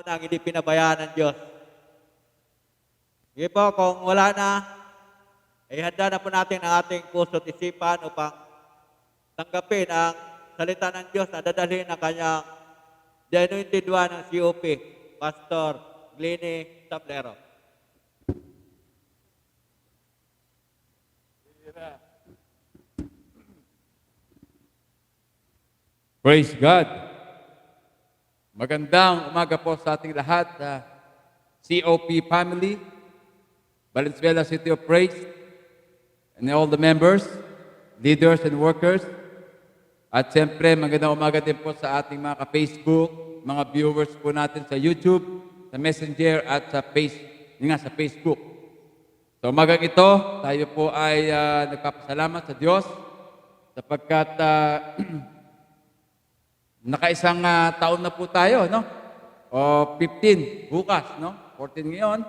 nang hindi pinabayaan ng Diyos. Sige po, kung wala na, ay handa na po natin ang ating puso at isipan upang tanggapin ang salita ng Diyos na dadalhin ng kanyang The Anointed One ng COP, Pastor Glennie Sablero. Praise God. Magandang umaga po sa ating lahat, COP family, Valenzuela City of Praise, and all the members, leaders and workers. At siyempre, magandang umaga din po sa ating mga ka-Facebook, mga viewers po natin sa YouTube, sa Messenger at sa Facebook. So umagang ito, tayo po ay nagpapasalamat sa Diyos sapagkat nakaisang taon na po tayo, no? O 15 bukas, no? 14 ngayon.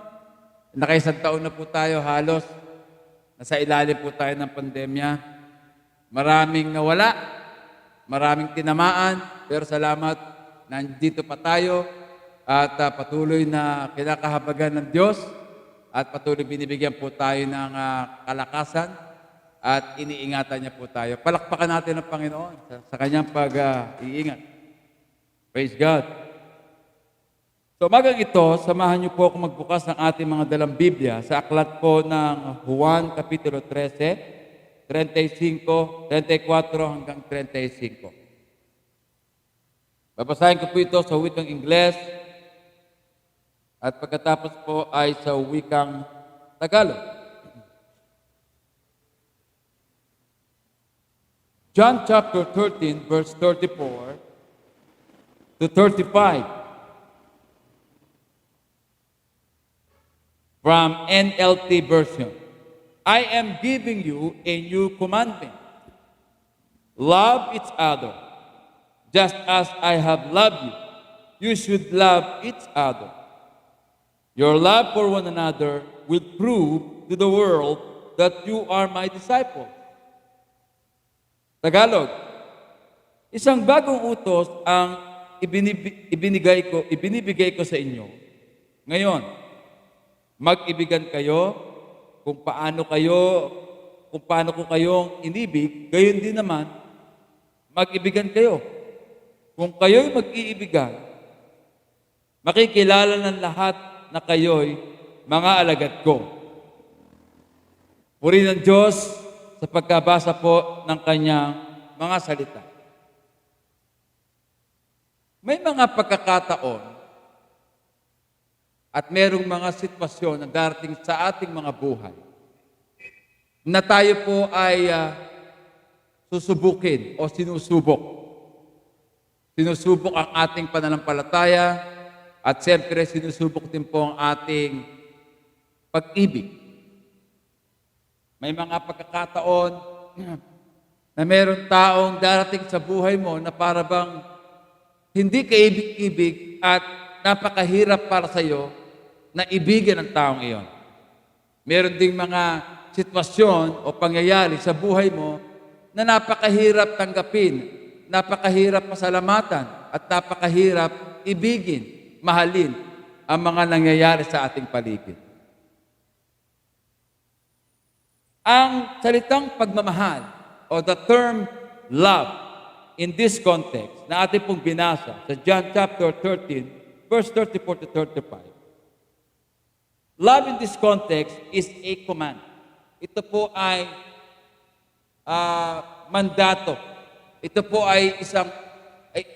Nakaisang taon na po tayo halos. Nasa ilalim po tayo ng pandemya. Maraming nawala, maraming tinamaan, pero salamat, nandito pa tayo at patuloy na kinakahabagan ng Diyos at patuloy binibigyan po tayo ng kalakasan at iniingatan niya po tayo. Palakpakan natin ang Panginoon sa kanyang pag-iingat. Praise God. So umagang ito, samahan niyo po akong magbukas ng ating mga dalang Biblia sa aklat po ng Juan Kapitulo 13, 35, 34 hanggang 35. Babasahin ko po ito sa wikang Ingles at pagkatapos po ay sa wikang Tagalog. John chapter 13, verse 34 to 35. From NLT version. I am giving you a new commandment. Love each other. Just as I have loved you, you should love each other. Your love for one another will prove to the world that you are my disciples. Tagalog, isang bagong utos ang ibinibigay ko sa inyo. Ngayon, mag-ibigan kayo kung paano ko kayong inibig, gayon din naman, mag-ibigan kayo. Kung kayo'y mag-iibigan, makikilala ng lahat na kayo'y mga alagad ko. Puri ng Diyos sa pagkabasa po ng kanyang mga salita. May mga pagkakataon at merong mga sitwasyon na darating sa ating mga buhay na tayo po ay susubukin o sinusubok. Sinusubok ang ating pananampalataya at siyempre sinusubok din po ang ating pag-ibig. May mga pagkakataon na meron taong darating sa buhay mo na para bang hindi ka ibig-ibig at napakahirap para sa iyo na ibigin ang taong iyon. Meron ding mga sitwasyon o pangyayari sa buhay mo na napakahirap tanggapin, napakahirap pasalamatan, at napakahirap ibigin, mahalin ang mga nangyayari sa ating paligid. Ang salitang pagmamahal o the term love in this context na ating pong binasa sa John chapter 13, verse 34 to 35. Love in this context is a command. Ito po ay mandato. Ito po ay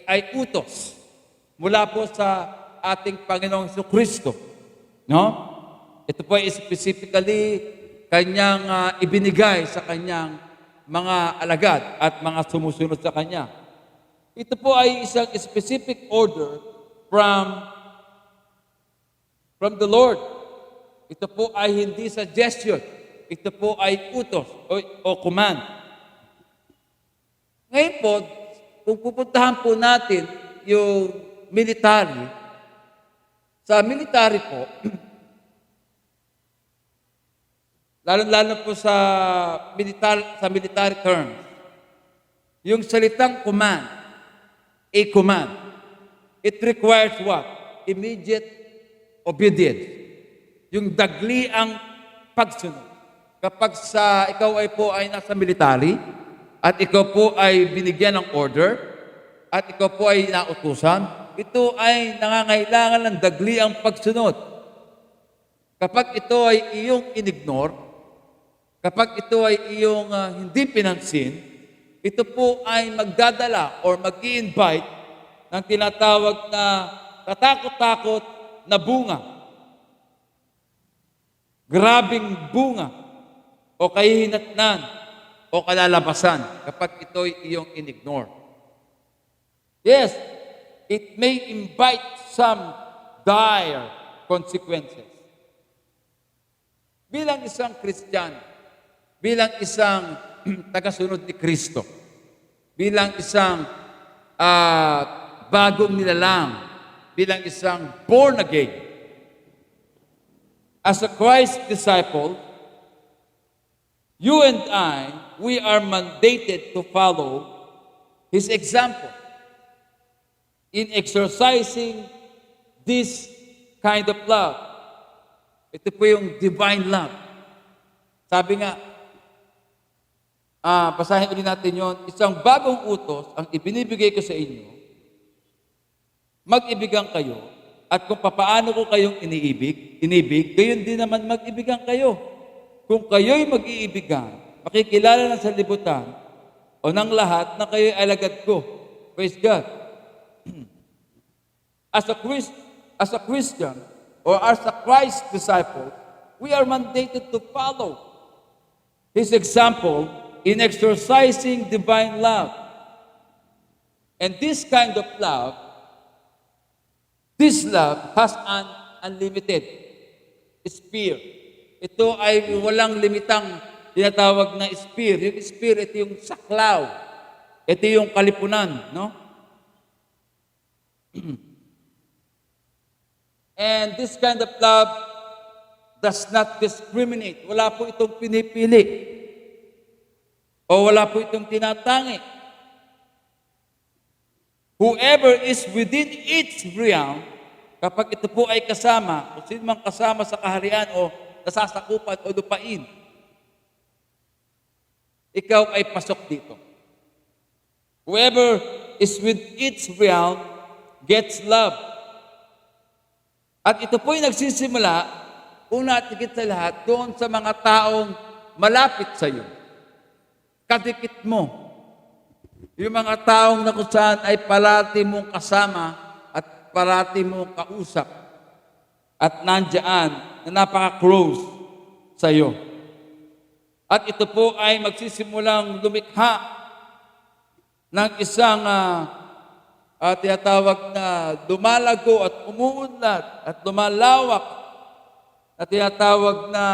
ay utos mula po sa ating Panginoong Jesucristo. No? Ito po ay specifically kanyang ibinigay sa kanyang mga alagad at mga sumusunod sa kanya. Ito po ay isang specific order from the Lord. Ito po ay hindi suggestion. Ito po ay utos o command. Ngayon po, kung pupuntahan po natin yung military, sa military po, lalo-lalo po sa military terms, yung salitang command, a command, it requires what? immediate obedience. Yung dagliang pagsunod. Kapag ikaw ay nasa military, at ikaw po ay binigyan ng order, at ikaw po ay nautusan, ito ay nangangailangan ng dagliang pagsunod. Kapag ito ay iyong inignore, kapag ito ay iyong hindi pinansin, ito po ay magdadala or mag-i-invite ng tinatawag na katakot-takot na bunga. Grabing bunga o kahihinatnan o kalalabasan kapag ito ay iyong inignore. Yes, it may invite some dire consequences. Bilang isang Kristiyano, bilang isang tagasunod ni Kristo, bilang isang bagong nilalang, bilang isang born again, as a Christ disciple, you and I, we are mandated to follow His example in exercising this kind of love. Ito po yung divine love. Sabi nga, basahin ulit natin yon. Isang bagong utos ang ibinibigay ko sa inyo, mag-ibigan kayo, at kung papaano ko kayong inibig, gayon din naman mag-ibigan kayo. Kung kayo'y mag-iibigan, makikilala na sa libutan o ng lahat na kayo'y alagad ko. Praise God. As a Christian, or as a Christ disciple, we are mandated to follow His example in exercising divine love. And this kind of love, this love has an unlimited sphere. Ito ay walang limitang tinatawag na sphere. Yung sphere, ito yung saklaw. Ito yung kalipunan, no? And this kind of love does not discriminate. Wala po itong pinipili. O wala po itong tinatangi. Whoever is within its realm, kapag ito po ay kasama, kung sino mang kasama sa kaharian o nasasakupan o lupain, ikaw ay pasok dito. Whoever is within its realm gets love. At ito po ay nagsisimula, una at higit sa lahat, doon sa mga taong malapit sa iyo. Kadikit mo. Yung mga taong na kung saan ay parati mong kasama at parati mong kausap. At nandyan na napaka-close sa iyo. At ito po ay magsisimulang lumikha ng isang tinatawag na lumalago at umuunlad at lumalawak na tinatawag na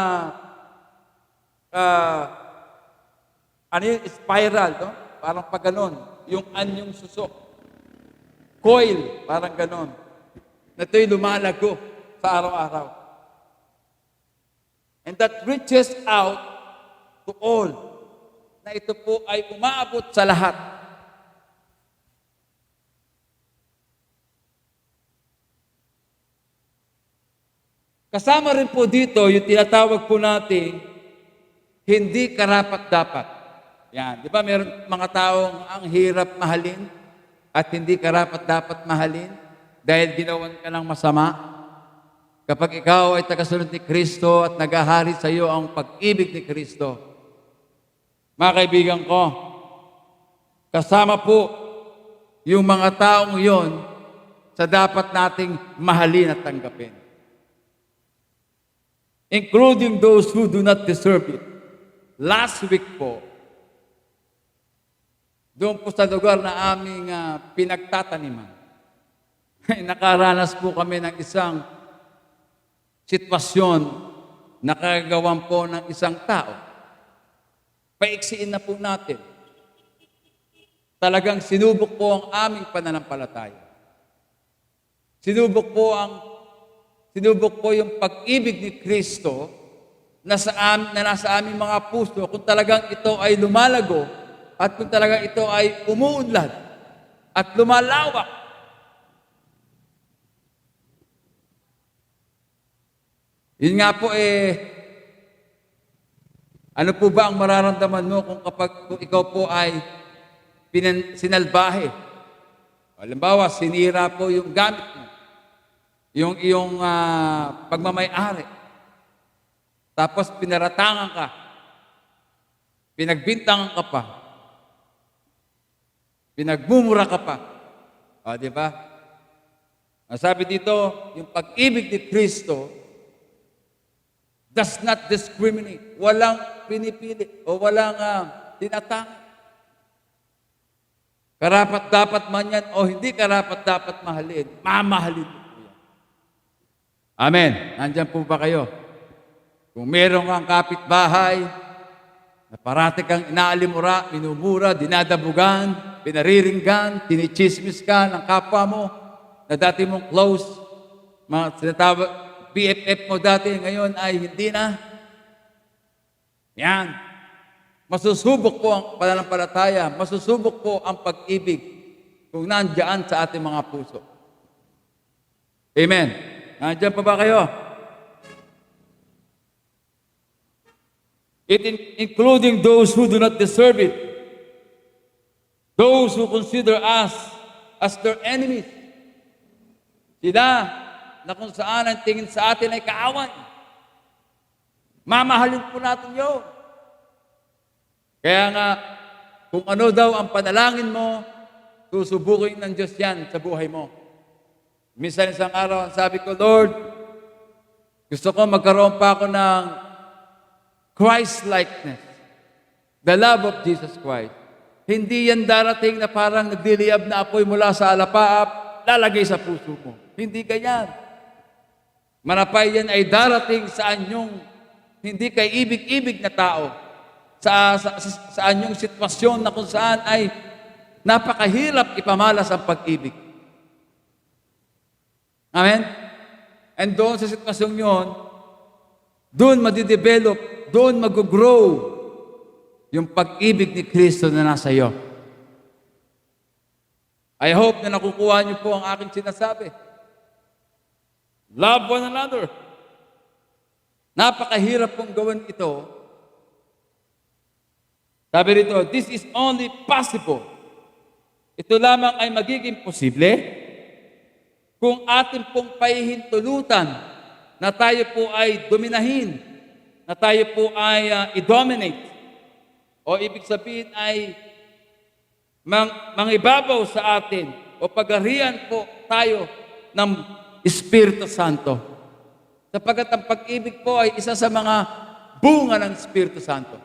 spiral, no? Parang pag ganon, yung anyong susok. Coil, parang ganon. Na ito'y lumalago sa araw-araw. And that reaches out to all. Na ito po ay umaabot sa lahat. Kasama rin po dito yung tinatawag po natin, hindi karapat-dapat. Yan. Di ba meron mga taong ang hirap mahalin at hindi karapat-dapat mahalin dahil ginawan ka ng masama? Kapag ikaw ay tagasunod ni Kristo at naghahari sa iyo ang pag-ibig ni Kristo, mga kaibigan ko, kasama po yung mga taong yon sa dapat nating mahalin at tanggapin. Including those who do not deserve it. Last week po, doon po sa lugar na aming pinagtataniman, nakaranas po kami ng isang sitwasyon na kagawan po ng isang tao. Paiksiin na po natin. Talagang sinubok po ang aming pananampalataya. Sinubok po yung pag-ibig ni Kristo na nasa aming mga puso kung talagang ito ay lumalago at kung talagang ito ay umuunlad at lumalawak. Yun nga po ano po ba ang mararamdaman mo kung ikaw po ay sinalbahe? Halimbawa, sinira po yung gamit mo, yung iyong pagmamay-ari. Tapos pinaratangan ka, pinagbintangan ka pa, pinagmumura ka pa. O, di ba? Ang sabi dito, yung pag-ibig ni Kristo does not discriminate. Walang pinipili o walang tinatangay. Karapat-dapat man yan o hindi karapat-dapat mahalin, mamahalin mo po yan. Amen. Nandyan po ba kayo? Kung meron kang kapitbahay na parati kang inaalimura, minumura, dinadabugan, pinariringgan, tinichismis ka ng kapwa mo na dati mong close, mga sinatawag, BFF mo dati, ngayon ay hindi na. Yan. Masusubok po ang pananampalataya, masusubok po ang pag-ibig kung nandiyan sa ating mga puso. Amen. Nandiyan pa ba kayo? Including those who do not deserve it. Those who consider us as their enemies. Sila na kung saan ang tingin sa atin ay kaaway. Mamahalin po natin yun. Kaya nga, kung ano daw ang panalangin mo, susubukin ng Diyos yan sa buhay mo. Minsan isang araw, sabi ko, Lord, gusto ko magkaroon pa ako ng Christ-likeness. The love of Jesus Christ. Hindi yan darating na parang nagdiliyab na apoy mula sa alapaap, lalagay sa puso mo. Hindi ganyan. Manapay yan ay darating sa anyong hindi kay ibig-ibig na tao. Sa anyong sitwasyon na kung saan ay napakahirap ipamalas ang pag-ibig. Amen? And doon sa sitwasyon yun, doon madidevelop, doon mag-grow yung pag-ibig ni Kristo na nasa iyo. I hope na nakukuha niyo po ang aking sinasabi. Love one another. Napakahirap pong gawin ito. Sabi rito, this is only possible. Ito lamang ay magiging posible kung atin pong pahihintulutan na tayo po ay dominahin, na tayo po ay i-dominate. O ibig sabihin ay mangibabaw sa atin o pagarihan po tayo ng Espiritu Santo. Sapagkat ang pag-ibig po ay isa sa mga bunga ng Espiritu Santo.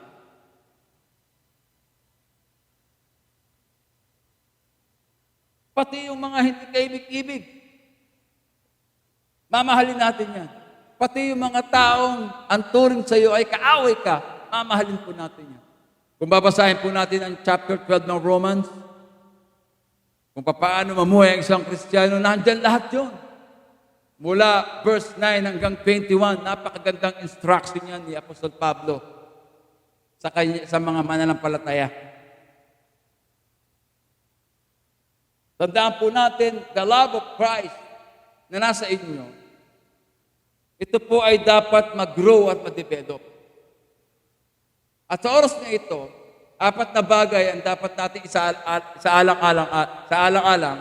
Pati yung mga hindi kaibig-ibig, mamahalin natin yan. Pati yung mga taong ang turing sa iyo ay kaaway ka, mamahalin po natin yan. Kung babasahin po natin ang chapter 12 ng Romans, kung paano mamuhay ang isang Kristiyano, nandyan lahat yun. Mula verse 9 hanggang 21, napakagandang instruction yan ni Apostol Pablo sa mga mananampalataya. Tandaan po natin, the love of Christ na nasa inyo, ito po ay dapat mag-grow at ma-develop. At sa oras na ito, 4 na bagay ang dapat natin isaalang-alang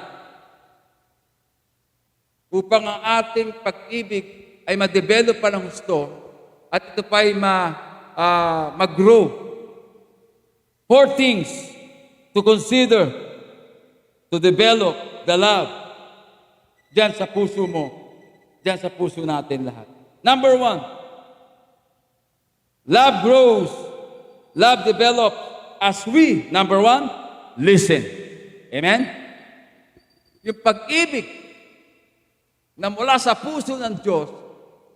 upang ang ating pag-ibig ay ma-develop pa ng husto at ito pa ay mag-grow. 4 things to consider to develop the love diyan sa puso mo, diyan sa puso natin lahat. Number 1, love grows, love develops as we, number 1, listen. Amen? Yung pag-ibig na mula sa puso ng Diyos,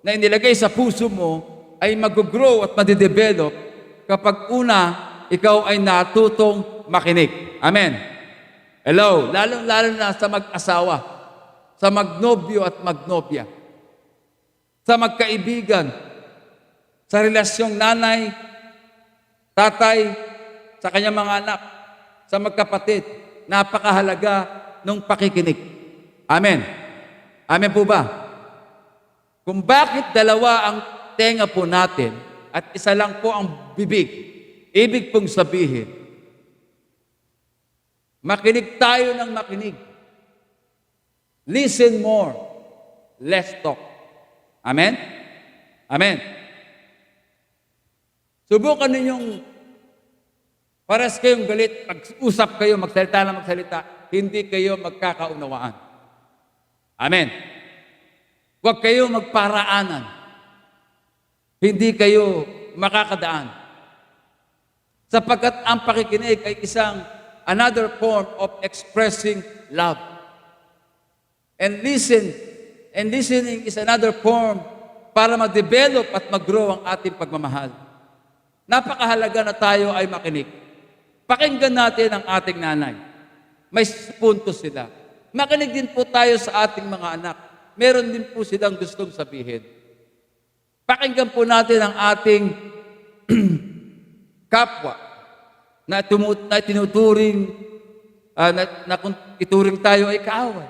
na inilagay sa puso mo, ay mag-grow at madidevelop kapag una, ikaw ay natutong makinig. Amen. Hello. Lalo na sa mag-asawa, sa magnobyo at magnobya, sa magkaibigan, sa relasyong nanay, tatay, sa kanyang mga anak, sa magkapatid, napakahalaga ng pakikinig. Amen. Amen po ba? Kung bakit dalawa ang tenga po natin at isa lang po ang bibig, ibig pong sabihin, makinig tayo ng makinig. Listen more, less talk. Amen? Amen. Subukan ninyong pares kayong galit, pag-usap kayo, magsalita na magsalita, hindi kayo magkakaunawaan. Amen. Huwag kayo magparaanan. Hindi kayo makakadaan. Sapagkat ang pakikinig ay isang another form of expressing love. And listening is another form para mag-develop at mag-grow ang ating pagmamahal. Napakahalaga na tayo ay makinig. Pakinggan natin ang ating nanay. May punto sila. Makinig din po tayo sa ating mga anak. Meron din po silang gustong sabihin. Pakinggan po natin ang ating kapwa na tinuturing, na kung ituring tayo ay kaaway.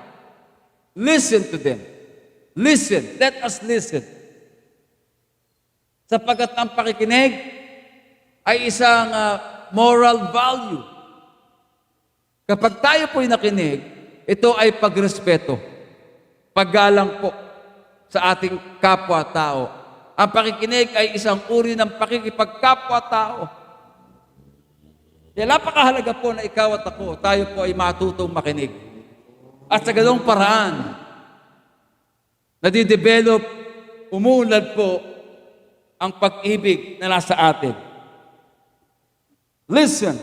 Listen to them. Listen. Let us listen. Sapagkat ang pakikinig ay isang moral value. Kapag tayo po'y nakinig, ito ay pagrespeto, paggalang po sa ating kapwa-tao. Ang pakikinig ay isang uri ng pakikipagkapwa-tao. Kaya napakahalaga po na ikaw at ako, tayo po ay matutong makinig. At sa ganong paraan, nadidevelop, umuunlad po ang pag-ibig na nasa atin. Listen,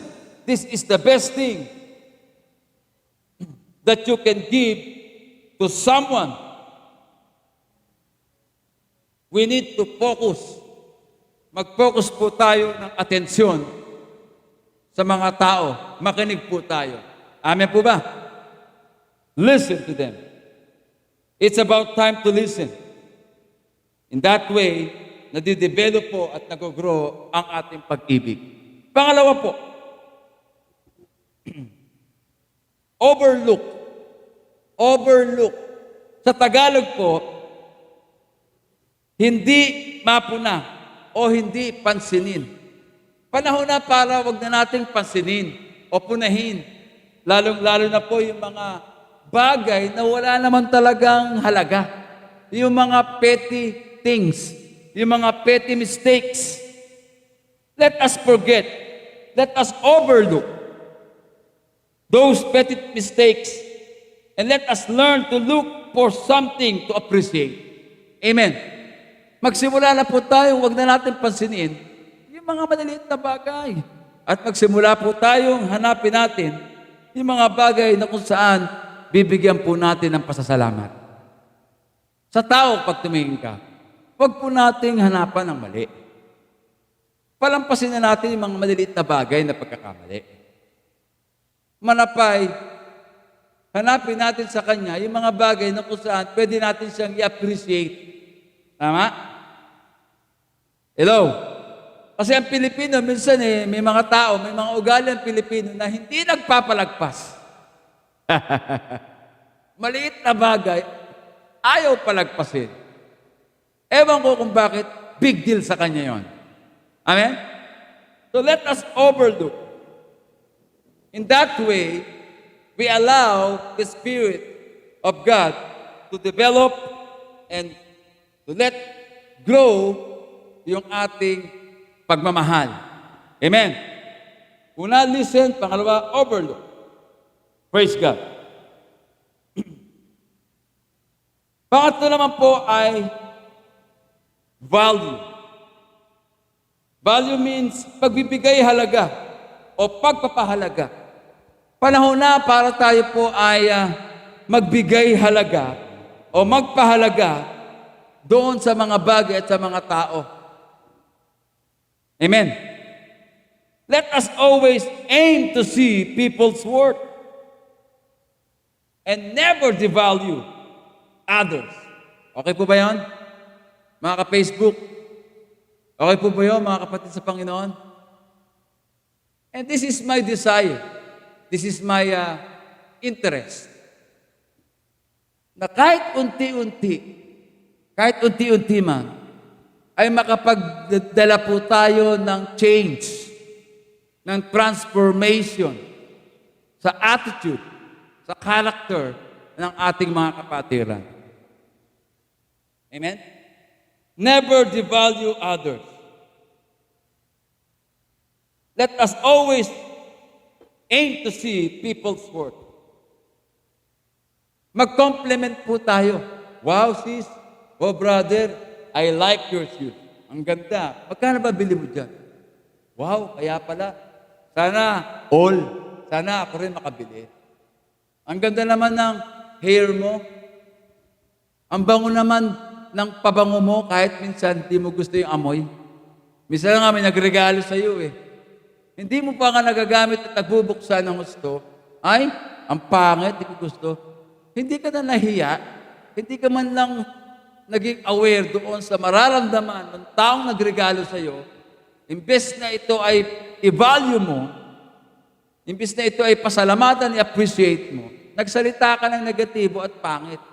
this is the best thing that you can give to someone. We need to focus. Mag-focus po tayo ng atensyon sa mga tao. Makinig po tayo. Amen po ba? Listen to them. It's about time to listen. In that way, nadidevelop po at nag-grow ang ating pag-ibig. Pangalawa po, overlook. Overlook. Sa Tagalog po, hindi mapuna o hindi pansinin. Panahon na para wag na nating pansinin o punahin. Lalong-lalo na po yung mga bagay na wala naman talagang halaga. Yung mga petty things, yung mga petty mistakes. Let us forget. Let us overlook those petty mistakes and let us learn to look for something to appreciate. Amen. Magsimula na po tayo, wag na natin pansinin yung mga maliliit na bagay. At magsimula po tayong hanapin natin yung mga bagay na kung saan bibigyan po natin ng pasasalamat. Sa tao, pag tumingin ka, huwag po nating hanapan ng mali. Palampasin na natin yung mga maliliit na bagay na pagkakamali. Manapay, hanapin natin sa Kanya yung mga bagay na kung saan pwede natin siyang i-appreciate. Tama? Hello? Kasi ang Pilipino, minsan may mga tao, may mga ugali ang Pilipino na hindi nagpapalagpas. Maliit na bagay, ayaw palagpasin. Ewan ko kung bakit big deal sa kanya yon. Amen? So let us overlook. In that way, we allow the Spirit of God to develop and to let grow yung ating pagmamahal. Amen? Una, listen. Pangalawa, overlook. Praise God. Pangatlo naman po ay value. Value means pagbibigay halaga o pagpapahalaga. Panahon na para tayo po ay magbigay halaga o magpahalaga doon sa mga bagay at sa mga tao. Amen. Let us always aim to see people's worth and never devalue others. Okay po ba yan? Mga ka-Facebook? Okay po ba yun, mga kapatid sa Panginoon? And this is my desire. This is my interest. Na kahit unti-unti, kahit unti-unti man, ay makapagdala po tayo ng change, ng transformation sa attitude, sa character ng ating mga kapatiran. Amen? Never devalue others. Let us always aim to see people's worth. Mag-compliment po tayo. Wow, sis. Oh, brother, I like your shoes. Ang ganda. Magkano ba bili mo dyan? Wow, kaya pala. Sana all. Sana ako rin makabili. Ang ganda naman ng hair mo. Ang bango naman ng pabango mo kahit minsan di mo gusto yung amoy. Minsan nga may nagregalo sa iyo eh. Hindi mo pa nga nagagamit at nagbubuksan ng gusto. Ay, ang pangit, di ko gusto. Hindi ka na nahiya. Hindi ka man lang naging aware doon sa mararamdaman ng taong nagregalo sa iyo. Imbes na ito ay i-value mo, imbes na ito ay pasalamatan, i-appreciate mo, nagsalita ka ng negatibo at pangit.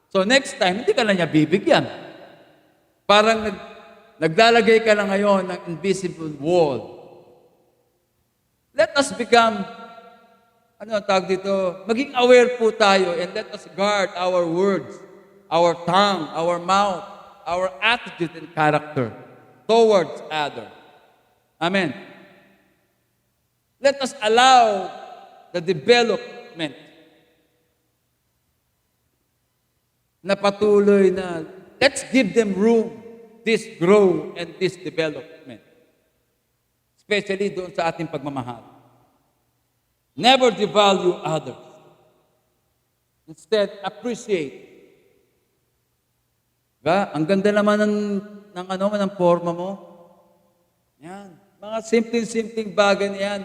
So next time, hindi ka na niya bibigyan. Parang naglalagay ka na ngayon ng invisible wall. Let us become, ano ang tawag dito? Maging aware po tayo and let us guard our words, our tongue, our mouth, our attitude and character towards others. Amen. Let us allow the development na patuloy na let's give them room, this grow and this development. Especially doon sa ating pagmamahal. Never devalue others. Instead, appreciate. Diba? Ang ganda naman ng forma mo. Yan. Mga simpleng-simpleng bagay na yan.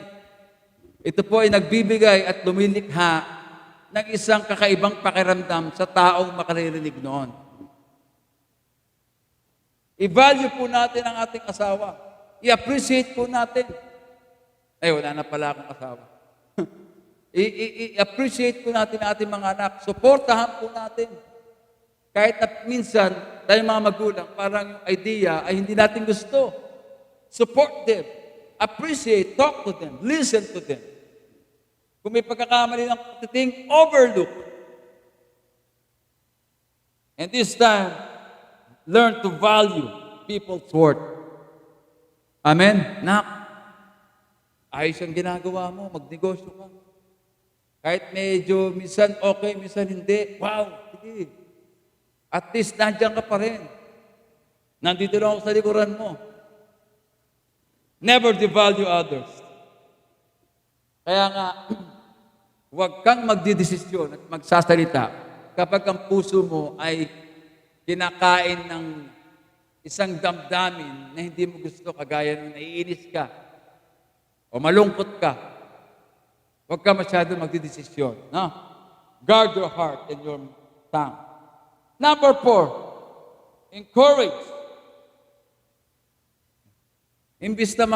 Ito po ay nagbibigay at lumilikha ng isang kakaibang pakiramdam sa taong makaririnig noon. I-value po natin ang ating asawa. I-appreciate po natin. Ay, wala na pala akong asawa. I-appreciate po natin ang ating mga anak. Suportahan po natin. Kahit na minsan, tayo mga magulang, parang yung idea ay hindi natin gusto. Support them. Appreciate. Talk to them. Listen to them. Kung may pagkakamali ng titing, overlook. And this time, learn to value people's worth. Amen? Nak, ayos ang ginagawa mo, magnegosyo ka. Kahit medyo minsan okay, minsan hindi. Wow, sige. At least nandiyan ka pa rin. Nandito lang ako sa likuran mo. Never devalue others. Kaya nga, huwag kang magdidesisyon at magsasalita kapag ang puso mo ay kinakain ng isang damdamin na hindi mo gusto, kagaya nung naiinis ka o malungkot ka. Huwag ka masyado magdidesisyon. No? Guard your heart and your tongue. Number 4, encourage. Imbis na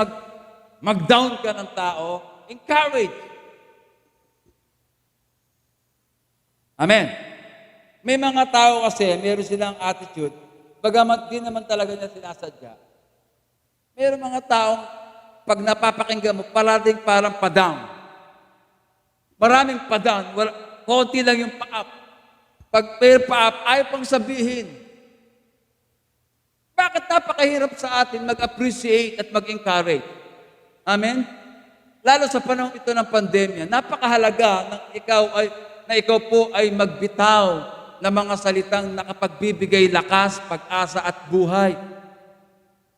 mag-down ka ng tao, encourage. Amen. May mga tao kasi, meron silang attitude, bagamat di naman talaga niya sinasadya. Meron mga taong, pag napapakinggan mo, parating parang pa-down. Maraming pa-down. Konti lang yung pa-up. Pag may pa-up, ayaw pang sabihin. Bakit napakahirap sa atin mag-appreciate at mag-encourage? Amen? Lalo sa panahon ito ng pandemya, napakahalaga na ikaw po ay magbitaw ng mga salitang nakapagbibigay lakas, pag-asa at buhay.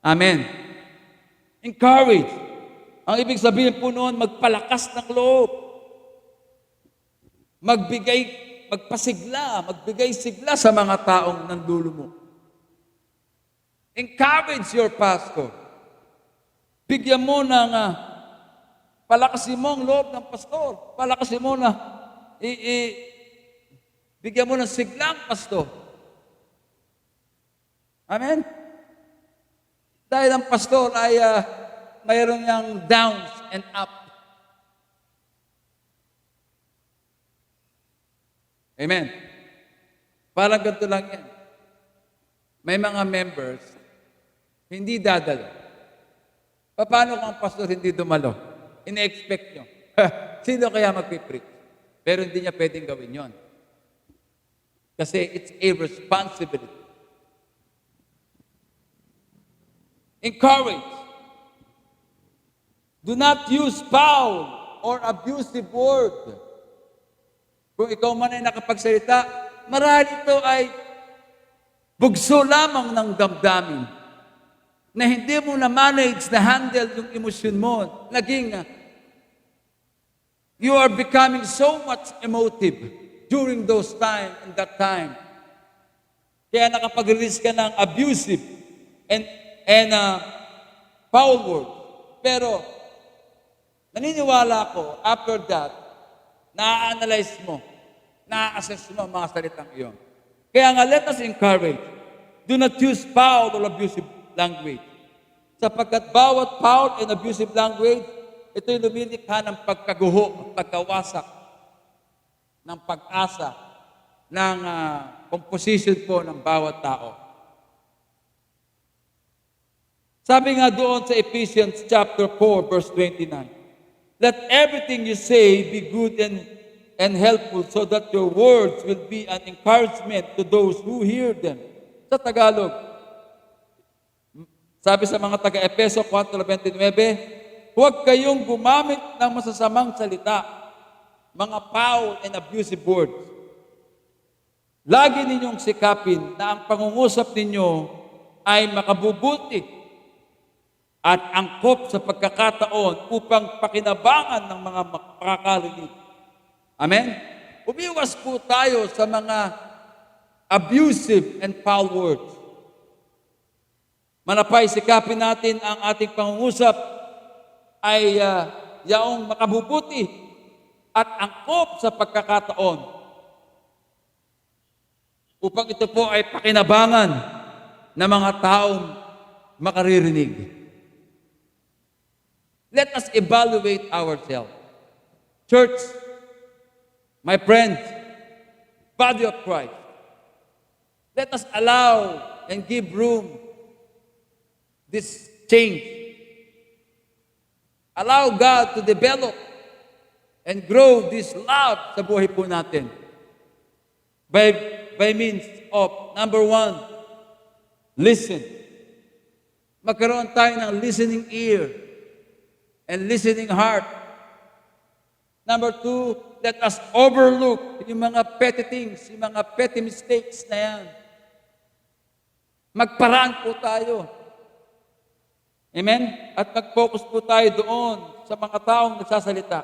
Amen. Encourage. Ang ibig sabihin po noon, magpalakas ng loob. Magbigay sigla sa mga taong nandulo mo. Encourage your pastor. Bigyan mo ng palakasin mo ang loob ng pastor. Palakasin mo na bigyan mo ng siglang pastor. Amen? Dahil ang pastor ay mayroon niyang downs and up. Amen? Parang ganito lang yan. may mga members, hindi dadalo. Paano kung ang pastor hindi dumalo? Ine-expect nyo. Sino kaya magpipreach? Pero hindi niya pwedeng gawin yon. Kasi it's a responsibility. Encourage. Do not use foul or abusive word. Kung ikaw man ay nakapagsalita, marahil ito ay bugso lamang ng damdamin na hindi mo na-manage, na-handle yung emosyon mo. Naging, you are becoming so much emotive during those time and that time. Kaya nakapag-release ka ng abusive and foul words. Pero, naniniwala ko, after that, na-analyze mo, na-assess mo ang mga salitang iyon. Kaya nga, let us encourage. Do not use foul or abusive language. Sapagkat bawat foul and abusive language, ito'y lumilikha ng pagkaguho, pagkawasak, ng pag-asa, ng composition po ng bawat tao. Sabi nga doon sa Ephesians chapter 4, verse 29, let everything you say be good and helpful so that your words will be an encouragement to those who hear them. Sa Tagalog, sabi sa mga taga-Efeso 4:29, huwag kayong gumamit ng masasamang salita, mga foul and abusive words. Lagi ninyong sikapin na ang pangungusap ninyo ay makabubuti at angkop sa pagkakataon upang pakinabangan ng mga makakarinig. Amen? Umiwas po tayo sa mga abusive and foul words. Manapay, sikapin natin ang ating pangungusap ay yaong makabubuti at angkop sa pagkakataon upang ito po ay pakinabangan ng mga taong makaririnig. Let us evaluate ourselves. Church, my friends, body of Christ, let us allow and give room this change. Allow God to develop and grow this love sa buhay po natin. By means of, number one, listen. Magkaroon tayo ng listening ear and listening heart. Number two, let us overlook yung mga petty things, yung mga petty mistakes na yan. Magparaan po tayo. Amen? At mag-focus po tayo doon sa mga taong nagsasalita.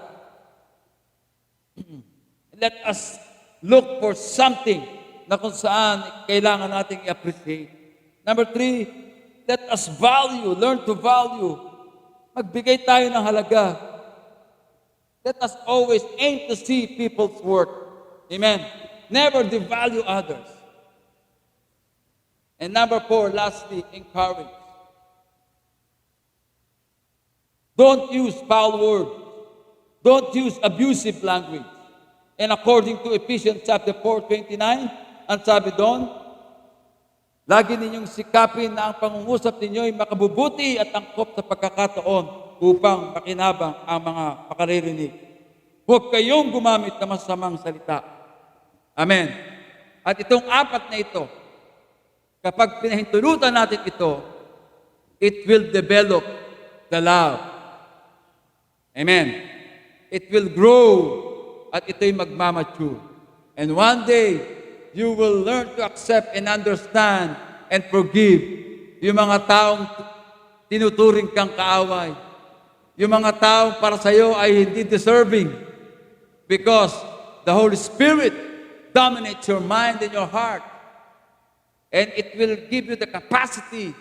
Let us look for something na kung saan kailangan nating i-appreciate. Number three, let us value, learn to value. Magbigay tayo ng halaga. Let us always aim to see people's worth. Amen? Never devalue others. And number four, lastly, encourage. Don't use foul words. Don't use abusive language. And according to Ephesians chapter 4:29, ang sabi doon, lagi ninyong sikapin na ang pangungusap ninyo ay makabubuti at angkop sa pagkakataon upang makinabang ang mga makaririnig. Huwag kayong gumamit ng masamang salita. Amen. At itong apat na ito, kapag pinahintulutan natin ito, it will develop the love. Amen. It will grow at ito'y magmamature. And one day, you will learn to accept and understand and forgive yung mga taong tinuturing kang kaaway. Yung mga taong para sa iyo ay hindi deserving because the Holy Spirit dominates your mind and your heart. And it will give you the capacity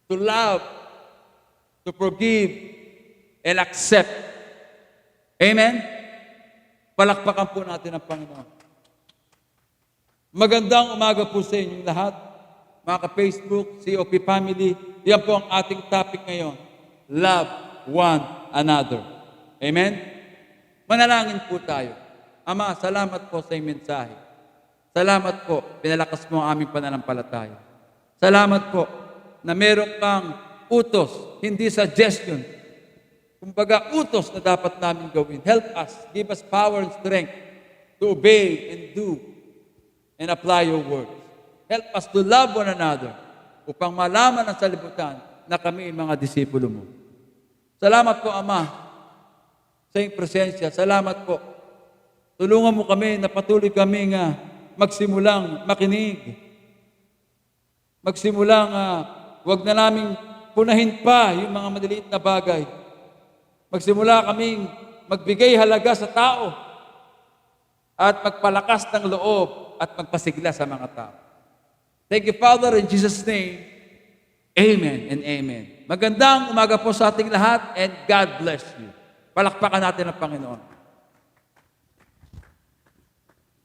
to love, to forgive, and accept. Amen? Palakpakan po natin ang Panginoon. Magandang umaga po sa inyong lahat. Mga ka-Facebook, COP family, yan po ang ating topic ngayon. Love one another. Amen? Manalangin po tayo. Ama, salamat po sa iyong mensahe. Salamat po, pinalakas mo ang aming pananampalataya. Salamat po na meron kang utos, hindi suggestion. Kumbaga, utos na dapat namin gawin. Help us, give us power and strength to obey and do and apply your words. Help us to love one another upang malaman ng salibutan na kami ay mga disipulo mo. Salamat po, Ama, sa iyong presensya. Salamat po. Tulungan mo kami na patuloy kami nga magsimulang makinig. Magsimulang wag na naming punahin pa yung mga madaliit na bagay. Magsimula kaming magbigay halaga sa tao at magpalakas ng loob at magpasigla sa mga tao. Thank you, Father, in Jesus' name. Amen and amen. Magandang umaga po sa ating lahat and God bless you. Palakpakan natin ang Panginoon.